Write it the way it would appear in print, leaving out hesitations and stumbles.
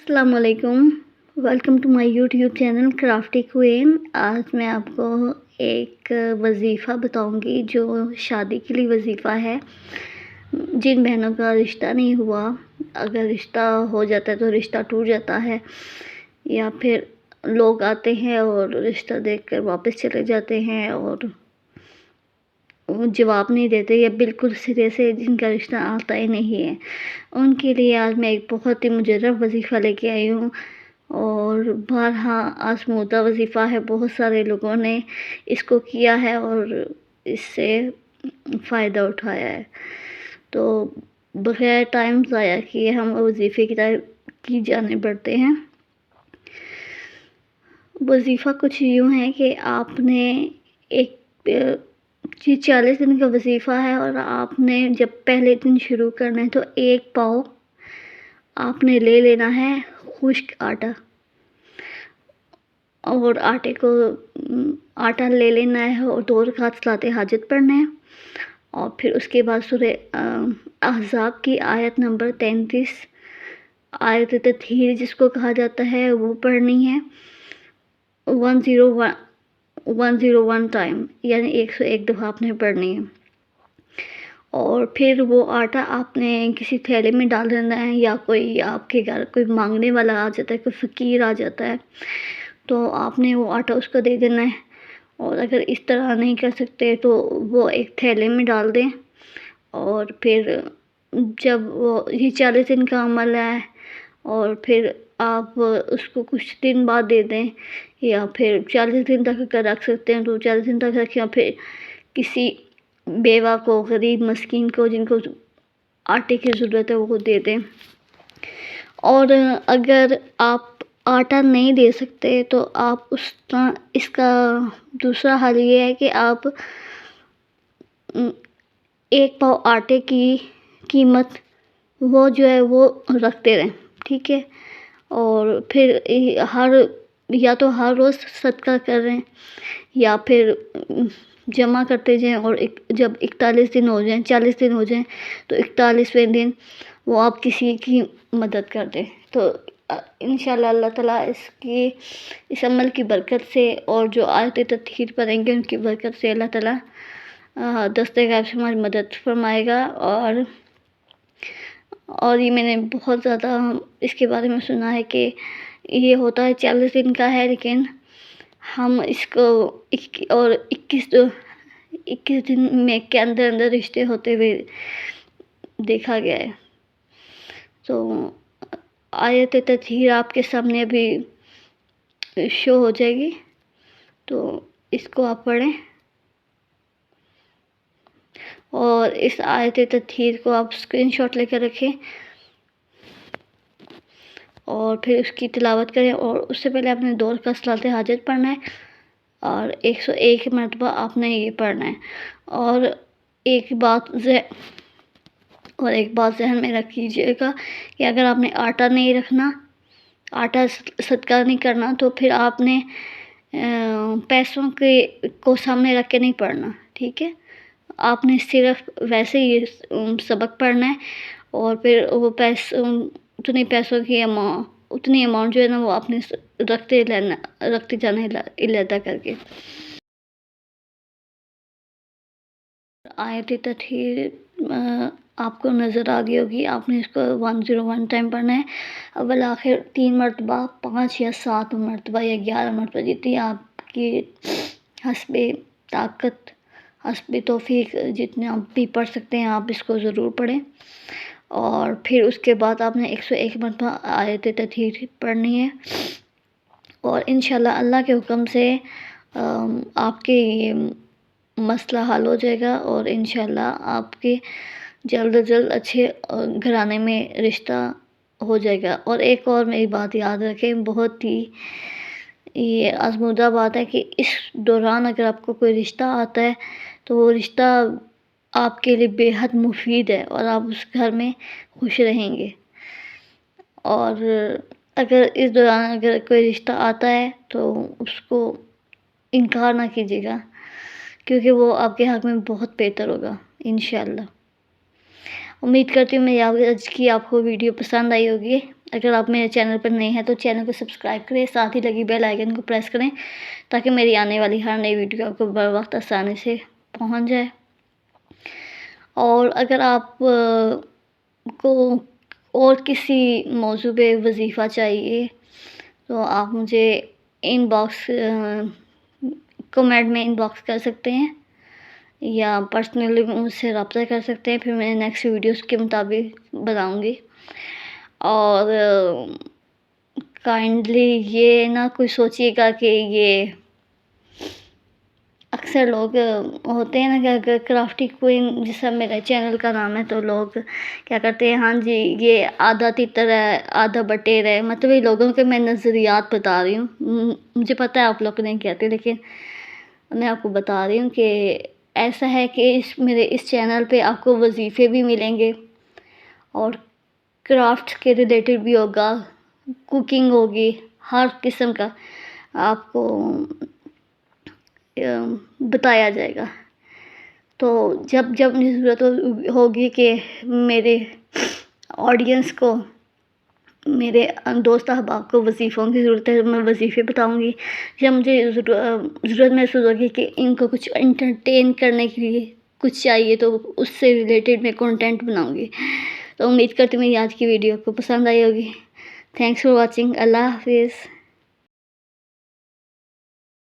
السلام علیکم، welcome to my YouTube channel Crafty Queen. آج میں آپ کو ایک وظیفہ بتاؤں گی جو شادی کے لیے وظیفہ ہے۔ جن بہنوں کا رشتہ نہیں ہوا، اگر رشتہ ہو جاتا ہے تو رشتہ ٹوٹ جاتا ہے، یا پھر لوگ آتے ہیں اور رشتہ دیکھ کر واپس چلے جاتے ہیں اور جواب نہیں دیتے، یا بالکل سرے سے جن کا رشتہ آتا ہی نہیں ہے، ان کے لیے آج میں ایک بہت ہی مجرب وظیفہ لے کے آئی ہوں اور بارہا آزمودہ وظیفہ ہے۔ بہت سارے لوگوں نے اس کو کیا ہے اور اس سے فائدہ اٹھایا ہے۔ تو بغیر ٹائم ضائع کیے ہم وظیفے کی جانے بڑھتے ہیں۔ وظیفہ کچھ یوں ہے کہ آپ نے ایک 40 دن کا وظیفہ ہے، اور آپ نے جب پہلے دن شروع کرنا ہے تو 1 پاؤ آپ نے لے لینا ہے خشک آٹا، اور آٹا لے لینا ہے اور 2 رکعت صلاۃ حاجت پڑھنا ہے، اور پھر اس کے بعد سورہ احزاب کی آیت نمبر 33 آیت تطہیر جس کو کہا جاتا ہے وہ پڑھنی ہے 101 ٹائم، یعنی 101 دفعہ آپ نے پڑھنی ہے۔ اور پھر وہ آٹا آپ نے کسی تھیلے میں ڈال دینا ہے، یا کوئی آپ کے گھر کوئی مانگنے والا آ جاتا ہے، کوئی فقیر آ جاتا ہے تو آپ نے وہ آٹا اس کو دے دینا ہے۔ اور اگر اس طرح نہیں کر سکتے تو وہ ایک تھیلے میں ڈال دیں، اور پھر جب یہ 40 دن کا عمل ہے، اور پھر آپ اس کو کچھ دن بعد دے دیں، یا پھر 40 دن تک اگر رکھ سکتے ہیں تو 40 دن تک رکھیں، اور پھر کسی بیوہ کو، غریب مسکین کو جن کو آٹے کی ضرورت ہے وہ دے دیں۔ اور اگر آپ آٹا نہیں دے سکتے تو آپ اس کا دوسرا حل یہ ہے کہ آپ 1 پاؤ آٹے کی قیمت وہ جو ہے وہ رکھتے رہیں، ٹھیک ہے؟ اور پھر یا تو ہر روز صدقہ کر رہے ہیں، یا پھر جمع کرتے جائیں، اور جب 41 دن ہو جائیں، 40 دن ہو جائیں تو 41ویں دن وہ آپ کسی کی مدد کر دیں۔ تو انشاءاللہ اللہ تعالیٰ اس عمل کی برکت سے، اور جو آیت تطہیر پڑھیں گے ان کی برکت سے، اللہ تعالیٰ دست غیب سے ہماری مدد فرمائے گا۔ اور یہ میں نے بہت زیادہ اس کے بارے میں سنا ہے کہ یہ ہوتا ہے 40 دن کا ہے، لیکن ہم اس کو 21 دن میں کے اندر رشتے ہوتے ہوئے دیکھا گیا ہے۔ تو آیت تطہیر آپ کے سامنے ابھی شو ہو جائے گی، تو اس کو آپ پڑھیں، اور اس آیت تطہیر کو آپ اسکرین شاٹ لے کر رکھیں، اور پھر اس کی تلاوت کریں۔ اور اس سے پہلے آپ نے 2 رکعت صلاۃ حاجت پڑھنا ہے، اور 101 مرتبہ آپ نے یہ پڑھنا ہے۔ اور ایک بات ذہن میں رکھیے گا کہ اگر آپ نے آٹا نہیں رکھنا، آٹا صدقہ نہیں کرنا، تو پھر آپ نے پیسوں کو سامنے رکھ کے نہیں پڑھنا، ٹھیک ہے؟ آپ نے صرف ویسے ہی سبق پڑھنا ہے، اور پھر وہ اتنی پیسوں کی اتنی اماؤنٹ جو ہے نا وہ آپ نے رکھتے جانا ہے علیحدہ کر کے۔ آیت تطہیر آپ کو نظر آ گئی ہوگی، آپ نے اس کو 101 ٹائم پڑھنا ہے، اول آخر 3 مرتبہ، 5 یا 7 مرتبہ یا 11 مرتبہ، جتنی آپ کی حسب طاقت، حسب توفیق جتنے آپ بھی پڑھ سکتے ہیں آپ اس کو ضرور پڑھیں۔ اور پھر اس کے بعد آپ نے 101 مرتبہ آیت تطہیر پڑھنی ہے، اور انشاءاللہ اللہ کے حکم سے آپ کے یہ مسئلہ حل ہو جائے گا، اور انشاءاللہ آپ کے جلد از جلد اچھے گھرانے میں رشتہ ہو جائے گا۔ اور ایک اور میری بات یاد رکھیں، بہت ہی یہ آزمودہ بات ہے کہ اس دوران اگر آپ کو کوئی رشتہ آتا ہے تو وہ رشتہ آپ کے لیے بے حد مفید ہے، اور آپ اس گھر میں خوش رہیں گے۔ اور اگر اس دوران اگر کوئی رشتہ آتا ہے تو اس کو انکار نہ کیجیے گا، کیونکہ وہ آپ کے حق میں بہت بہتر ہوگا انشاءاللہ۔ امید کرتی ہوں میری آج کی آپ کو ویڈیو پسند آئی ہوگی۔ اگر آپ میرے چینل پر نئے ہیں تو چینل کو سبسکرائب کریں، ساتھ ہی لگی بیل آئیکن کو پریس کریں تاکہ میری آنے والی ہر نئی ویڈیو آپ کو بر وقت آسانی سے پہنچ جائے۔ اور اگر آپ کو اور کسی موضوع پہ وظیفہ چاہیے تو آپ مجھے ان باکس کمنٹ میں ان باکس کر سکتے ہیں یا پرسنلی مجھ سے رابطہ کر سکتے ہیں، پھر میں نیکسٹ ویڈیوز کے مطابق بناؤں گی۔ اور کائنڈلی یہ نہ کوئی سوچیے گا کہ یہ اکثر لوگ ہوتے ہیں نا کہ کرافٹی کوئن جیسا میرے چینل کا نام ہے تو لوگ کیا کرتے ہیں، ہاں جی یہ آدھا تیتر ہے آدھا بٹیر ہے، مطلب یہ لوگوں کے میں نظریات بتا رہی ہوں۔ مجھے پتہ ہے آپ لوگ نہیں کہتے، لیکن میں آپ کو بتا رہی ہوں کہ ایسا ہے کہ میرے اس چینل پہ آپ کو وظیفے بھی ملیں گے اور کرافٹ کے ریلیٹڈ بھی ہوگا، کوکنگ ہوگی، ہر قسم کا آپ کو بتایا جائے گا۔ تو جب مجھے ضرورت ہوگی کہ میرے آڈینس کو، میرے دوست احباب کو وظیفوں کی ضرورت ہے، میں وظیفے بتاؤں گی، یا مجھے ضرورت محسوس ہوگی کہ ان کو کچھ انٹرٹین کرنے کے لیے کچھ چاہیے تو اس سے ریلیٹڈ میں کنٹینٹ بناؤں گی۔ تو امید کرتی ہوں میری آج کی ویڈیو کو پسند آئی ہوگی۔ Thanks for watching. اللہ حافظ۔